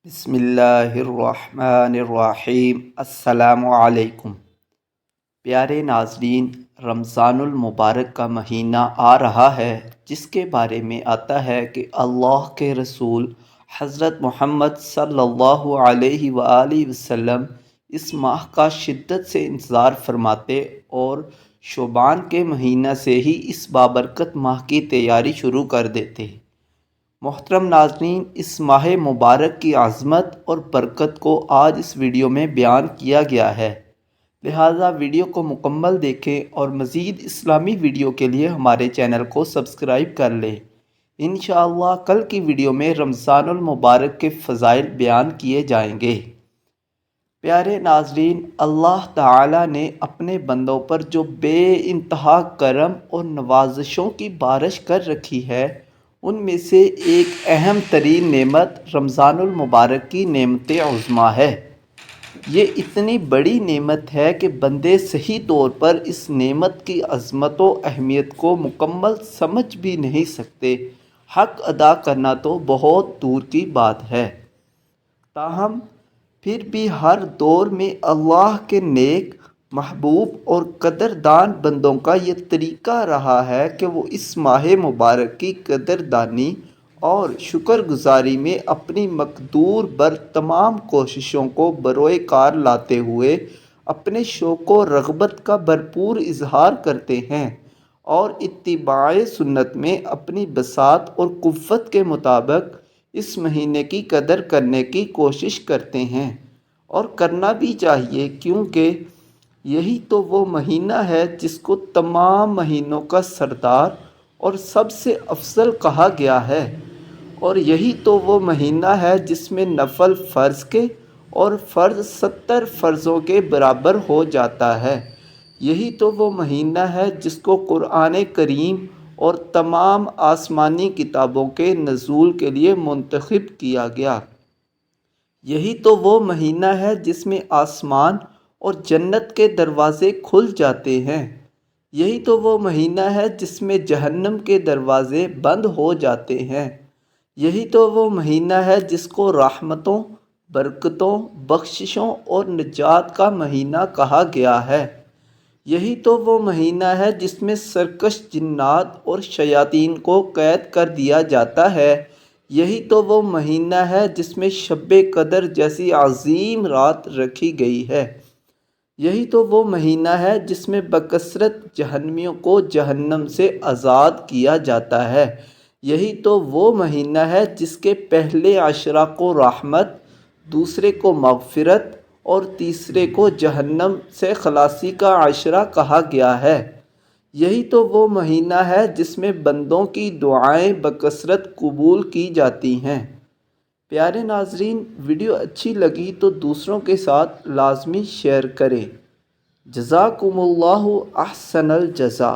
بسم اللہ الرحمن الرحیم۔ السلام علیکم۔ پیارے ناظرین، رمضان المبارک کا مہینہ آ رہا ہے، جس کے بارے میں آتا ہے کہ اللہ کے رسول حضرت محمد صلی اللہ علیہ وآلہ وسلم اس ماہ کا شدت سے انتظار فرماتے اور شعبان کے مہینہ سے ہی اس بابرکت ماہ کی تیاری شروع کر دیتے۔ محترم ناظرین، اس ماہ مبارک کی عظمت اور برکت کو آج اس ویڈیو میں بیان کیا گیا ہے، لہٰذا ویڈیو کو مکمل دیکھیں اور مزید اسلامی ویڈیو کے لیے ہمارے چینل کو سبسکرائب کر لیں۔ انشاءاللہ کل کی ویڈیو میں رمضان المبارک کے فضائل بیان کیے جائیں گے۔ پیارے ناظرین، اللہ تعالیٰ نے اپنے بندوں پر جو بے انتہا کرم اور نوازشوں کی بارش کر رکھی ہے، ان میں سے ایک اہم ترین نعمت رمضان المبارک کی نعمت عظمیٰ ہے۔ یہ اتنی بڑی نعمت ہے کہ بندے صحیح طور پر اس نعمت کی عظمت و اہمیت کو مکمل سمجھ بھی نہیں سکتے، حق ادا کرنا تو بہت دور کی بات ہے۔ تاہم پھر بھی ہر دور میں اللہ کے نیک، محبوب اور قدردان بندوں کا یہ طریقہ رہا ہے کہ وہ اس ماہ مبارک کی قدردانی اور شکر گزاری میں اپنی مقدور بر تمام کوششوں کو بروئے کار لاتے ہوئے اپنے شوق و رغبت کا بھرپور اظہار کرتے ہیں اور اتباع سنت میں اپنی بساط اور قوت کے مطابق اس مہینے کی قدر کرنے کی کوشش کرتے ہیں، اور کرنا بھی چاہیے، کیونکہ یہی تو وہ مہینہ ہے جس کو تمام مہینوں کا سردار اور سب سے افضل کہا گیا ہے، اور یہی تو وہ مہینہ ہے جس میں نفل فرض کے اور فرض 70 فرضوں کے برابر ہو جاتا ہے۔ یہی تو وہ مہینہ ہے جس کو قرآن کریم اور تمام آسمانی کتابوں کے نزول کے لیے منتخب کیا گیا۔ یہی تو وہ مہینہ ہے جس میں آسمان اور جنت کے دروازے کھل جاتے ہیں۔ یہی تو وہ مہینہ ہے جس میں جہنم کے دروازے بند ہو جاتے ہیں۔ یہی تو وہ مہینہ ہے جس کو رحمتوں، برکتوں، بخششوں اور نجات کا مہینہ کہا گیا ہے۔ یہی تو وہ مہینہ ہے جس میں سرکش جنات اور شیاطین کو قید کر دیا جاتا ہے۔ یہی تو وہ مہینہ ہے جس میں شب قدر جیسی عظیم رات رکھی گئی ہے۔ یہی تو وہ مہینہ ہے جس میں بکثرت جہنمیوں کو جہنم سے آزاد کیا جاتا ہے۔ یہی تو وہ مہینہ ہے جس کے پہلے عشرہ کو رحمت، دوسرے کو مغفرت اور تیسرے کو جہنم سے خلاصی کا عشرہ کہا گیا ہے۔ یہی تو وہ مہینہ ہے جس میں بندوں کی دعائیں بکثرت قبول کی جاتی ہیں۔ پیارے ناظرین، ویڈیو اچھی لگی تو دوسروں کے ساتھ لازمی شیئر کریں۔ جزاکم اللہ احسن الجزا۔